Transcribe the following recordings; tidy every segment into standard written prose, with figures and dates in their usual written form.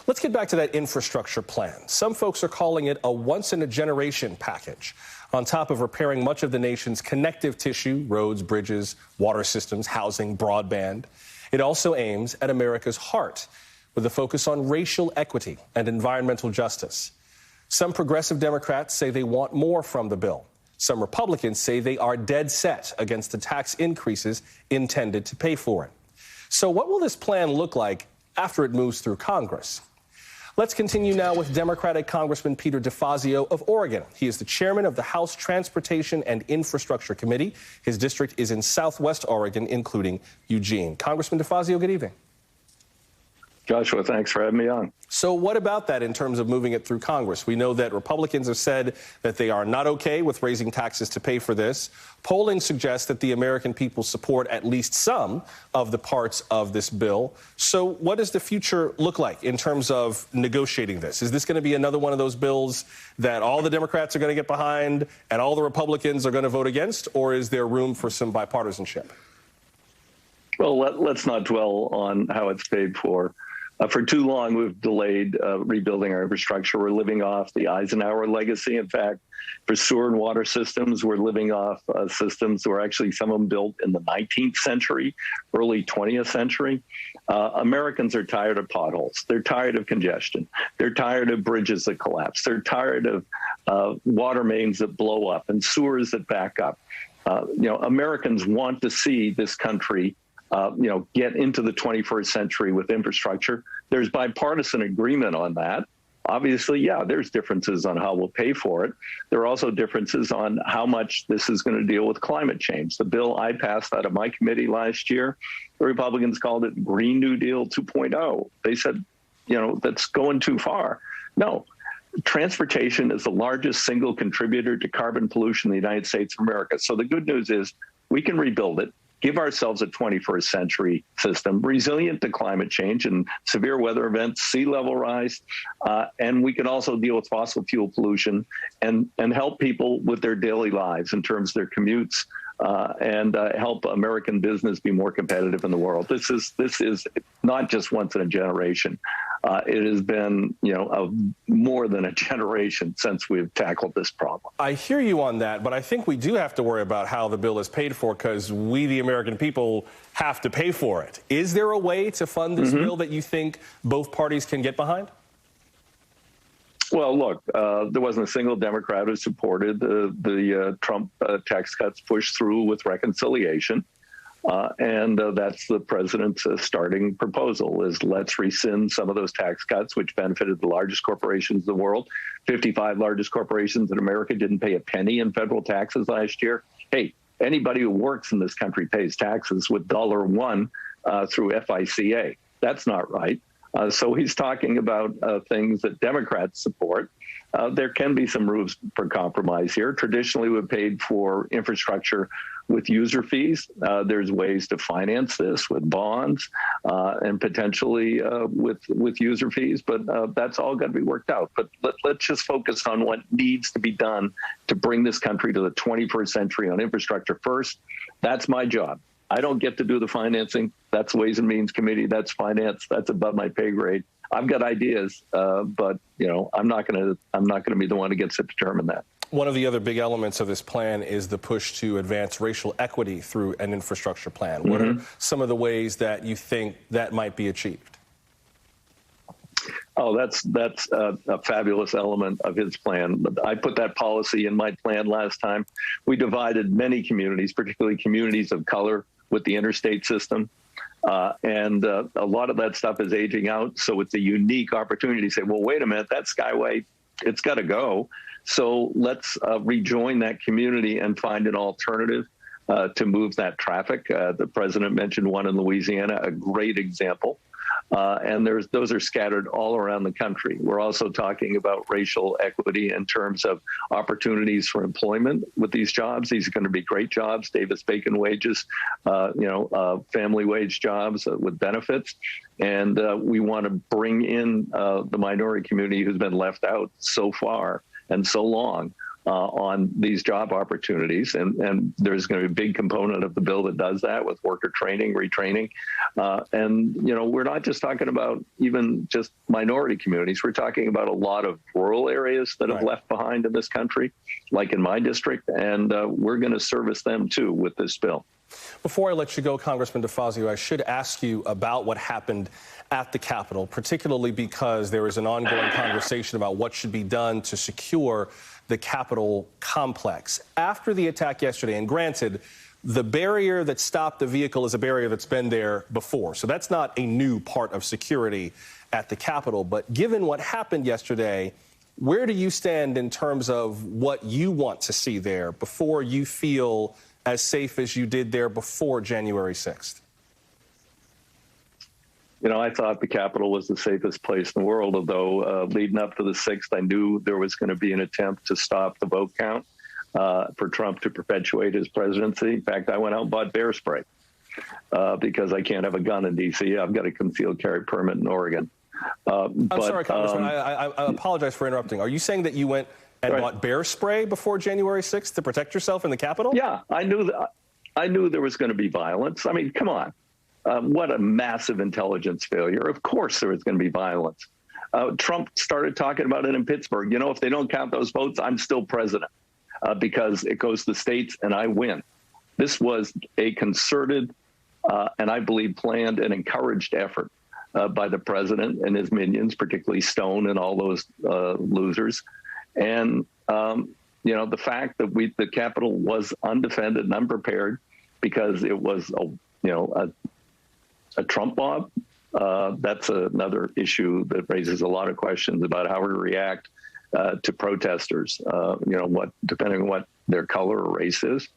Let's get back to that infrastructure plan. Some folks are calling it a once-in-a-generation package. On top of repairing much of the nation's connective tissue, roads, bridges, water systems, housing, broadband, it also aims at America's heart, with a focus on racial equity and environmental justice. Some progressive Democrats say they want more from the bill. Some Republicans say they are dead set against the tax increases intended to pay for it. So what will this plan look like after it moves through Congress? Let's continue now with Democratic Congressman Peter DeFazio of Oregon. He is the chairman of the House Transportation and Infrastructure Committee. His district is in Southwest Oregon, including Eugene. Congressman DeFazio, good evening. Joshua, thanks for having me on. So what about that in terms of moving it through Congress? We know that Republicans have said that they are not okay with raising taxes to pay for this. Polling suggests that the American people support at least some of the parts of this bill. So what does the future look like in terms of negotiating this? Is this going to be another one of those bills that all the Democrats are going to get behind and all the Republicans are going to vote against, or is there room for some bipartisanship? Well, let's not dwell on how it's paid for. For too long, we've delayed rebuilding our infrastructure. We're living off the Eisenhower legacy. In fact, for sewer and water systems, we're living off systems that were actually some of them built in the 19th century, early 20th century. Americans are tired of potholes. They're tired of congestion. They're tired of bridges that collapse. They're tired of water mains that blow up and sewers that back up. Americans want to see this country get into the 21st century with infrastructure. There's bipartisan agreement on that. Obviously, yeah, there's differences on how we'll pay for it. There are also differences on how much this is going to deal with climate change. The bill I passed out of my committee last year, the Republicans called it Green New Deal 2.0. They said, that's going too far. No. Transportation is the largest single contributor to carbon pollution in the United States of America. So the good news is we can rebuild it. Give ourselves a 21st century system, resilient to climate change and severe weather events, sea level rise, and we can also deal with fossil fuel pollution and help people with their daily lives in terms of their commutes and help American business be more competitive in the world. This is not just once in a generation. It has been, more than a generation since we've tackled this problem. I hear you on that, but I think we do have to worry about how the bill is paid for because we, the American people, have to pay for it. Is there a way to fund this bill that you think both parties can get behind? Well, look, there wasn't a single Democrat who supported the Trump tax cuts pushed through with reconciliation. And that's the president's starting proposal is let's rescind some of those tax cuts, which benefited the largest corporations in the world. 55 largest corporations in America didn't pay a penny in federal taxes last year. Hey, anybody who works in this country pays taxes with $1 through FICA. That's not right. So he's talking about things that Democrats support. There can be some room for compromise here. Traditionally, we've paid for infrastructure with user fees. There's ways to finance this with bonds and potentially with user fees, but that's all got to be worked out. But let's just focus on what needs to be done to bring this country to the 21st century on infrastructure first. That's my job. I don't get to do the financing. That's Ways and Means Committee. That's finance. That's above my pay grade. I've got ideas, but I'm not going to be the one who gets to determine that. One of the other big elements of this plan is the push to advance racial equity through an infrastructure plan. What are some of the ways that you think that might be achieved? Oh, that's a fabulous element of his plan. I put that policy in my plan last time. We divided many communities, particularly communities of color, with the interstate system. And a lot of that stuff is aging out. So it's a unique opportunity to say, well, wait a minute, that Skyway, it's got to go. So let's rejoin that community and find an alternative to move that traffic. The president mentioned one in Louisiana, a great example. And those are scattered all around the country. We're also talking about racial equity in terms of opportunities for employment with these jobs. These are going to be great jobs, Davis-Bacon wages, family wage jobs with benefits. And we want to bring in the minority community who's been left out so far and so long on these job opportunities. And there's going to be a big component of the bill that does that with worker training, retraining. And, you know, we're not just talking about even just minority communities. We're talking about a lot of rural areas that have left behind in this country, like in my district. And we're going to service them, too, with this bill. Before I let you go, Congressman DeFazio, I should ask you about what happened at the Capitol, particularly because there is an ongoing conversation about what should be done to secure the Capitol complex. After the attack yesterday, and granted, the barrier that stopped the vehicle is a barrier that's been there before, so that's not a new part of security at the Capitol. But given what happened yesterday, where do you stand in terms of what you want to see there before you feel as safe as you did there before January 6th? You know, I thought the Capitol was the safest place in the world, although leading up to the 6th, I knew there was going to be an attempt to stop the vote count for Trump to perpetuate his presidency. In fact, I went out and bought bear spray because I can't have a gun in D.C. I've got a concealed carry permit in Oregon. I'm sorry, Congressman, I apologize for interrupting. Are you saying that you went and bought bear spray before January 6th to protect yourself in the Capitol? Yeah, I knew there was going to be violence. I mean, come on. What a massive intelligence failure. Of course there was going to be violence. Trump started talking about it in Pittsburgh. You know, if they don't count those votes, I'm still president because it goes to the states and I win. This was a concerted and I believe planned and encouraged effort by the president and his minions, particularly Stone and all those losers. And, you know, the fact that the Capitol was undefended and unprepared because it was, a Trump mob, that's another issue that raises a lot of questions about how we react to protesters, depending on what their color or race is.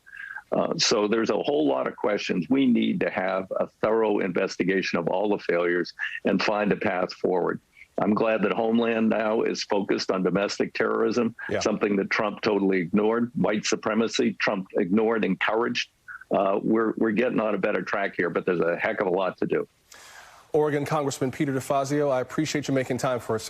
So there's a whole lot of questions. We need to have a thorough investigation of all the failures and find a path forward. I'm glad that Homeland now is focused on domestic terrorism, something that Trump totally ignored. White supremacy, Trump ignored, encouraged. We're getting on a better track here, but there's a heck of a lot to do. Oregon Congressman Peter DeFazio, I appreciate you making time for us, sir.